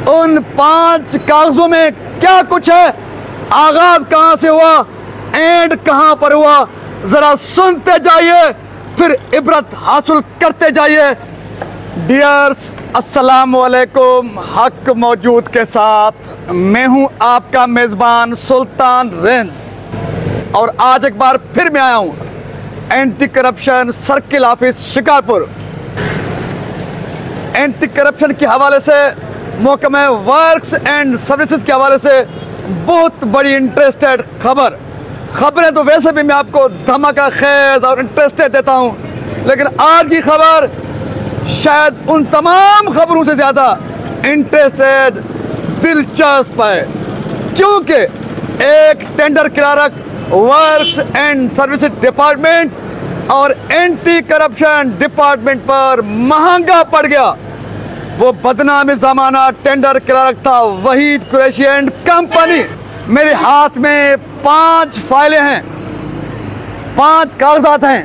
उन 5 कागजों में क्या कुछ है, आगाज कहां से हुआ, एंड कहां पर हुआ, जरा सुनते जाइए, फिर इबरत हासिल करते जाइए। डियर्स, अस्सलाम वालेकुम। हक मौजूद के साथ मैं हूं आपका मेज़बान सुल्तान रेंज, और आज एक बार फिर मैं आया हूं anti corruption circle office Shikarpur. Anti corruption के हवाले से, महकमा वर्क्स एंड सर्विसेज के हवाले से बहुत बड़ी इंटरेस्टेड खबरें तो वैसे भी मैं आपको धमाका खेज और इंटरेस्टेड देता हूं, लेकिन आज की खबर शायद उन तमाम खबरों से ज़्यादा इंटरेस्टेड, दिलचस्प है, क्योंकि एक tender clerk works and services department और एंटी करप्शन डिपार्टमेंट पर महंगा पड़ गया। वो बदनाम ज़माना टेंडर क्लर्क था वहीद कुरैशी एंड कंपनी। मेरे हाथ में 5 फाइलें हैं, 5 कागजात हैं।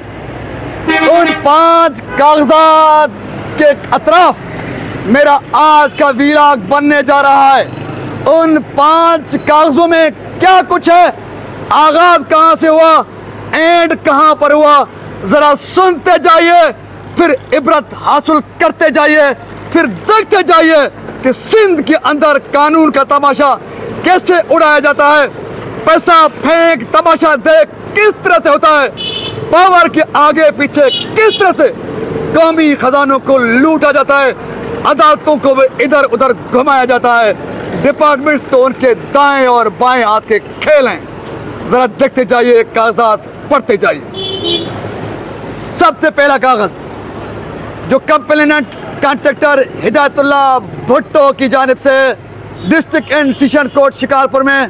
उन 5 कागजात के अतराफ मेरा आज का वीलॉग बनने जा रहा है। उन 5 कागजों में क्या कुछ है, आगाज कहां से हुआ, एंड कहां पर हुआ, जरा सुनते जाइए, फिर इबरत हासिल करते जाइए, फिर देखते जाइए कि सिंध के अंदर कानून का तमाशा कैसे उड़ाया जाता है। पैसा फेंक तमाशा देख किस तरह से होता है, पावर के आगे पीछे किस तरह से कौमी खजानों को लूटा जाता है, अदालतों को भी इधर उधर घुमाया जाता है। डिपार्टमेंट्स तो उनके दाएं और बाएं हाथ के खेल हैं। जरा देखते जाइए, कागजात पढ़ते जाइए। सबसे पहला कागज जो कंप्लेनेंट कॉन्ट्रैक्टर हिदायतुल्लाह भुट्टो की जानिब से district and session court Shikarpur में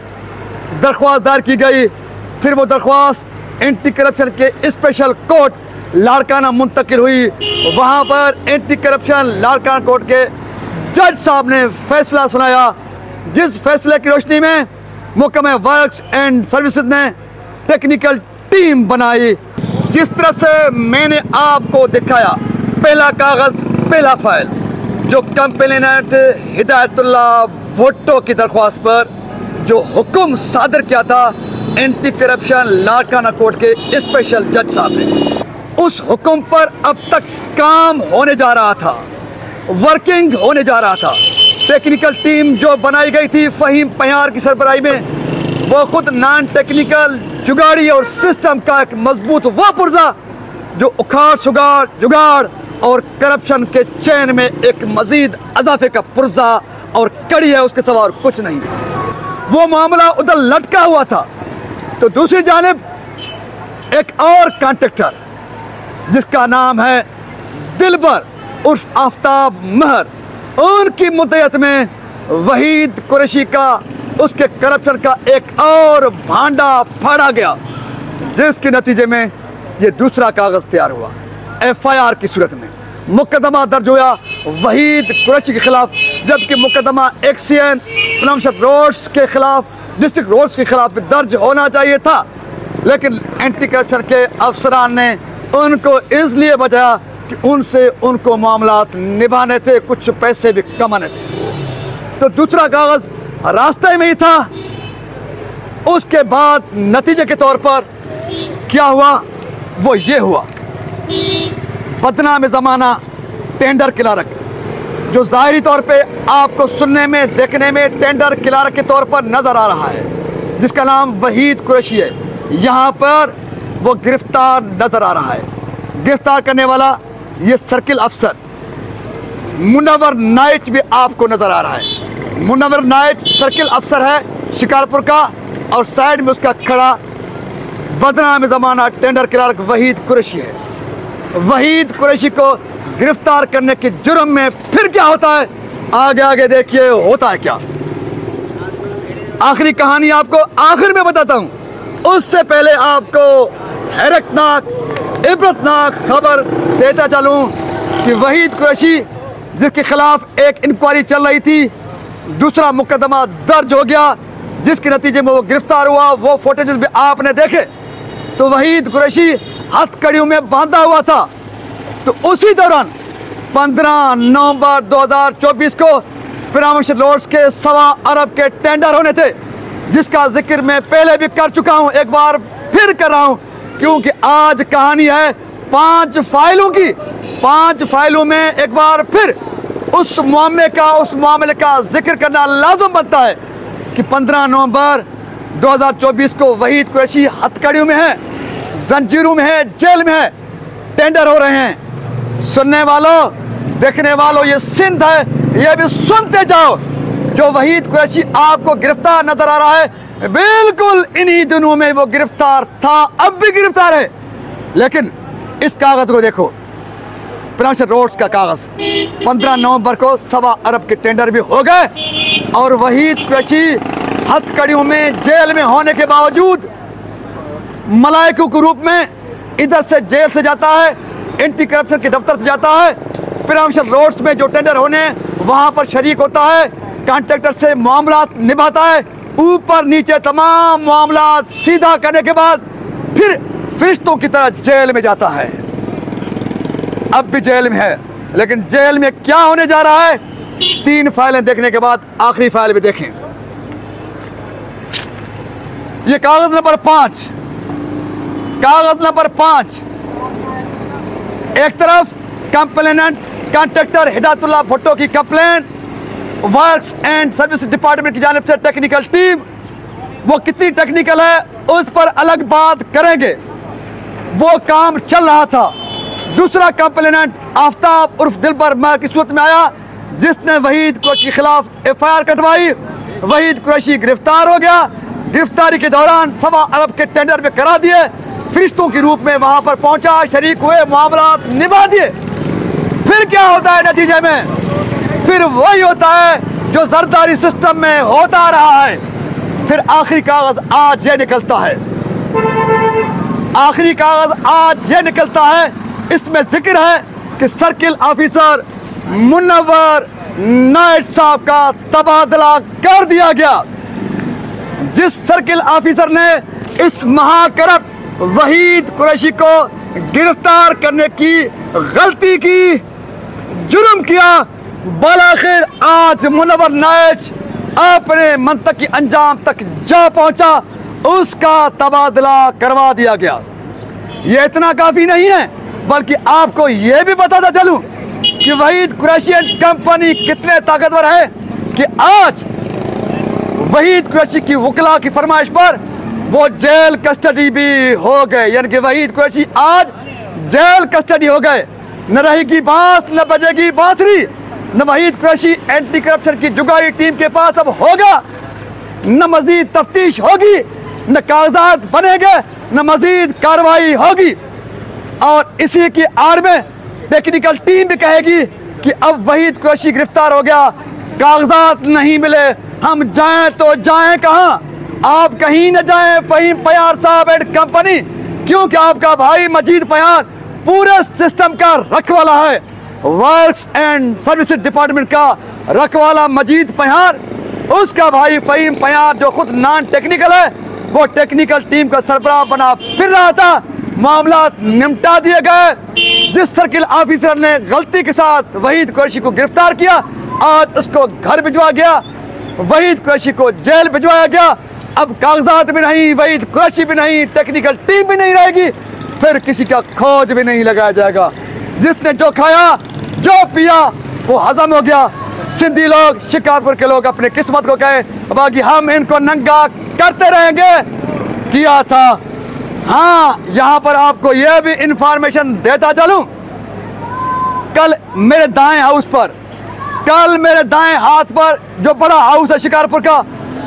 दरख्वास्त दायर की गई, फिर वो दरख्वास्त एंटी करप्शन के स्पेशल कोर्ट लाड़काना मुंतकिल हुई। वहाँ पर एंटी करप्शन लाड़काना कोर्ट के जज साहब ने फैसला सुनाया, जिस फैसले की रोशनी में महकमा वर्क्स एंड सर्विसेज ने टेक्निकल टीम बनाई। जिस तरह से मैंने आपको दिखाया, पहला कागज़, पहला फाइल जो कंप्लेनेंट हिदायतुल्लाह भुट्टो की दरख्वास्त पर जो हुक्म सादर किया था एंटी करप्शन लाड़काना कोर्ट के स्पेशल जज साहब ने, उस हुक्म पर अब तक काम होने जा रहा था, वर्किंग होने जा रहा था। टेक्निकल टीम जो बनाई गई थी फ़हीम पयार की सरबराही में, वो खुद नॉन टेक्निकल जुगाड़ी और सिस्टम का एक मजबूत वो पुर्जा जो उखाड़ सुगाड़ जुगाड़ और करप्शन के चैन में एक मजीद अजाफे का पुर्जा और कड़ी है, उसके सिवा और कुछ नहीं। वो मामला उधर लटका हुआ था, तो दूसरी जानिब एक और कॉन्ट्रैक्टर जिसका नाम है दिलबर उर्फ आफ्ताब महर, उनकी मुद्दत में वहीद कुरैशी का, उसके करप्शन का एक और भांडा फाड़ा गया, जिसके नतीजे में ये दूसरा कागज तैयार हुआ। FIR की सूरत में मुकदमा दर्ज हुआ वहीद कुरैशी के खिलाफ, जबकि मुकदमा एक्सीएन प्लमशत रोड्स के खिलाफ, डिस्ट्रिक्ट रोड्स के खिलाफ दर्ज होना चाहिए था, लेकिन एंटी करप्शन के अफसरान ने उनको इसलिए बचाया कि उनसे उनको मामलात निभाने थे, कुछ पैसे भी कमाने थे। तो दूसरा कागज रास्ते में ही था। उसके बाद नतीजे के तौर पर क्या हुआ, वो ये हुआ, बदनाम ज़माना टेंडर क्लर्क जो ज़ाहिरी तौर पे आपको सुनने में देखने में टेंडर क्लर्क के तौर पर नज़र आ रहा है, जिसका नाम वहीद कुरैशी है, यहाँ पर वो गिरफ्तार नज़र आ रहा है। गिरफ्तार करने वाला ये सर्किल अफसर मुनव्वर नाइच भी आपको नज़र आ रहा है। मुनव्वर नाइच सर्किल अफसर है शिकारपुर का, और साइड में उसका खड़ा बदनाम ज़माना टेंडर क्लर्क वहीद कुरैशी है। वहीद कुरैशी को गिरफ्तार करने के जुर्म में फिर क्या होता है, आगे आगे देखिए होता है क्या। आखिरी कहानी आपको आखिर में बताता हूँ, उससे पहले आपको हैरतनाक, इबरतनाक खबर देता चलूँ कि वहीद कुरैशी जिसके खिलाफ एक इंक्वायरी चल रही थी, दूसरा मुकदमा दर्ज हो गया, जिसके नतीजे में वो गिरफ्तार हुआ। वो फुटेजेस भी आपने देखे। तो वहीद कुरैशी हथकड़ियों में बांधा हुआ था। तो उसी दौरान 15 नवंबर 2024 को पिरामिड लॉर्ड्स के 1.25 अरब के टेंडर होने थे, जिसका जिक्र मैं पहले भी कर चुका हूं, एक बार फिर कर रहा हूं, क्योंकि आज कहानी है 5 फाइलों की। 5 फाइलों में एक बार फिर उस मामले का जिक्र करना लाजम बनता है कि 15 नवंबर 2024 को वहीद कुरैशी हथकड़ियों में है, जंजीरों में है, जेल में है, टेंडर हो रहे हैं। सुनने वालों, देखने वालों, ये सिंध है, ये भी सुनते जाओ। जो वहीद कुरैशी आपको गिरफ्तार नजर आ रहा है, बिल्कुल इन्हीं दिनों में वो गिरफ्तार था, अब भी गिरफ्तार है। लेकिन इस कागज को देखो, पिरामिड लॉर्ड्स का कागज 15 नवंबर को 1.25 अरब के टेंडर भी हो गए और वहीद कुरैशी हथकड़ियों में जेल में होने के बावजूद मलाइकों के रूप में इधर से जेल से जाता है, एंटी करप्शन के दफ्तर से जाता है, पिरामिड लॉर्ड्स में जो टेंडर होने वहां पर शरीक होता है, कॉन्ट्रैक्टर से मामला निभाता है, ऊपर नीचे तमाम मामला सीधा करने के बाद फिर फरिश्तों की तरह जेल में जाता है। अब भी जेल में है, लेकिन जेल में क्या होने जा रहा है, 3 फाइलें देखने के बाद आखिरी फाइल भी देखें। ये कागज नंबर 5, कागज नंबर 5। एक तरफ कंप्लेनेंट कॉन्ट्रैक्टर हिदायतुल्लाह भुट्टो की complain works and service department की जानिब से टेक्निकल टीम, वो कितनी टेक्निकल है उस पर अलग बात करेंगे, वो काम चल रहा था। दूसरा कंप्लेनेंट आफ्ताब उर्फ दिलबर मार की सूरत में आया, जिसने वहीद कुरैशी के खिलाफ FIR कटवाई। वहीद कुरैशी गिरफ्तार हो गया, गिरफ्तारी के दौरान 1.25 अरब के टेंडर में करा दिए, फरिश्तों के रूप में वहां पर पहुंचा, शरीक हुए, मामला निभा दिए। फिर क्या होता है नतीजे में? फिर वही होता है जो जरदारी सिस्टम में होता रहा है। फिर आखिरी कागज आज ये निकलता है, आखिरी कागज आज ये निकलता है, इसमें जिक्र है कि सर्किल ऑफिसर मुनव्वर नाइट साहब का तबादला कर दिया गया। जिस सर्किल ऑफिसर ने इस महाकरप्ट वहीद कुरैशी को गिरफ्तार करने की गलती की, जुर्म किया, बालाखिर आज मुनव्वर नाइट अपने मंतकी अंजाम तक जा पहुंचा, उसका तबादला करवा दिया गया। ये इतना काफी नहीं है, बल्कि आपको यह भी बताता चलूं कि वहीद कुरैशी एंड कंपनी कितने ताकतवर है कि आज वहीद कुरैशी की वकला की फरमाइश पर वो जेल कस्टडी भी हो गए। यानी कि वहीद कुरैशी आज जेल कस्टडी हो गए। न रहेगी बांस, न बजेगी बांसुरी। न वहीद कुरैशी एंटी करप्शन की जुगाड़ी टीम के पास अब होगा, न मजीद तफ्तीश होगी, न कागजात बनेंगे, न मजीद कार्रवाई होगी। और इसी की आड़ में टेक्निकल टीम भी कहेगी कि अब वहीद कुरैशी गिरफ्तार हो गया, कागजात नहीं मिले, हम जाएं तो जाएं कहां? आप कहीं न जाएं फहीम पयार साहब एंड कंपनी, क्योंकि आपका भाई मजीद पयार पूरे सिस्टम का रखवाला है। वर्क्स एंड सर्विसेज डिपार्टमेंट का रखवाला मजीद पयार, उसका भाई फहीम पयार जो खुद नॉन टेक्निकल है, वो टेक्निकल टीम का सरबराह बना फिर रहा था। मामला निपटा दिए गए। जिस सर्किल ऑफिसर ने गलती के साथ वहीद कुरैशी को गिरफ्तार किया, आज उसको घर भिजवा गया, वहीद कुरैशी को जेल भिजवाया गया। अब कागजात भी नहीं, वहीद कुरैशी भी नहीं, टेक्निकल टीम भी नहीं रहेगी, फिर किसी का खोज भी नहीं लगाया जाएगा। जिसने जो खाया, जो पिया, वो हजम हो गया। सिंधी लोग, शिकारपुर के लोग अपने किस्मत को कहे, बाकी हम इनको नंगा करते रहेंगे। किया था। हाँ, यहाँ पर आपको यह भी इंफॉर्मेशन देता चलूं, कल मेरे दाएं हाउस पर, कल मेरे दाएं हाथ पर जो बड़ा हाउस है शिकारपुर का,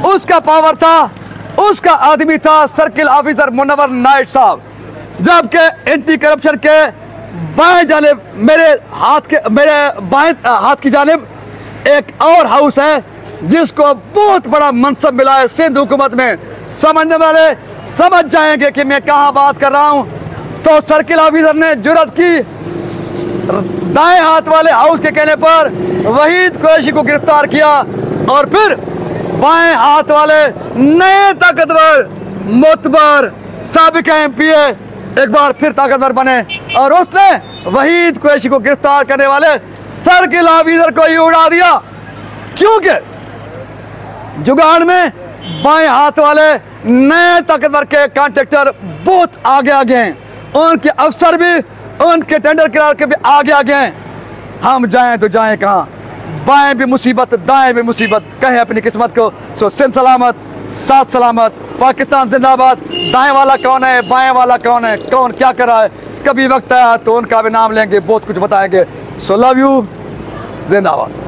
उसका पावर था, उसका आदमी था सर्किल ऑफिसर मुनव्वर नाइट साहब। जबकि एंटी करप्शन के बाएं जानिब, मेरे बाएं हाथ की जानिब एक और हाउस है जिसको बहुत बड़ा मनसब मिला है सिंध हुकूमत में। समझने वाले समझ जाएंगे कि मैं कहां बात कर रहा हूं। तो सर्किल ऑफिसर ने जुर्रत की, दाएं हाथ वाले हाउस के कहने पर वहीद कुरैशी को गिरफ्तार किया, और फिर बाएं हाथ वाले नए ताकतवर मोतबर साबिक MPA एक बार फिर ताकतवर बने, और उसने वहीद कुरैशी को गिरफ्तार करने वाले सर्किल ऑफिसर को ही उड़ा दिया। क्योंकि जुगाड़ में बाएं हाथ वाले नए ताकतवर के कॉन्ट्रैक्टर बहुत आगे आगे हैं, उनके अफसर भी, उनके टेंडर करार के भी आगे आगे हैं। हम जाएं तो जाएं कहाँ, बाएं भी मुसीबत दाएं भी मुसीबत, कहें अपनी किस्मत को। सो सिंध सलामत, साथ सलामत, पाकिस्तान जिंदाबाद। दाएं वाला कौन है, बाएं वाला कौन है, कौन क्या कर रहा है, कभी वक्त आया तो उनका भी नाम लेंगे, बहुत कुछ बताएंगे। सो लव यू, जिंदाबाद।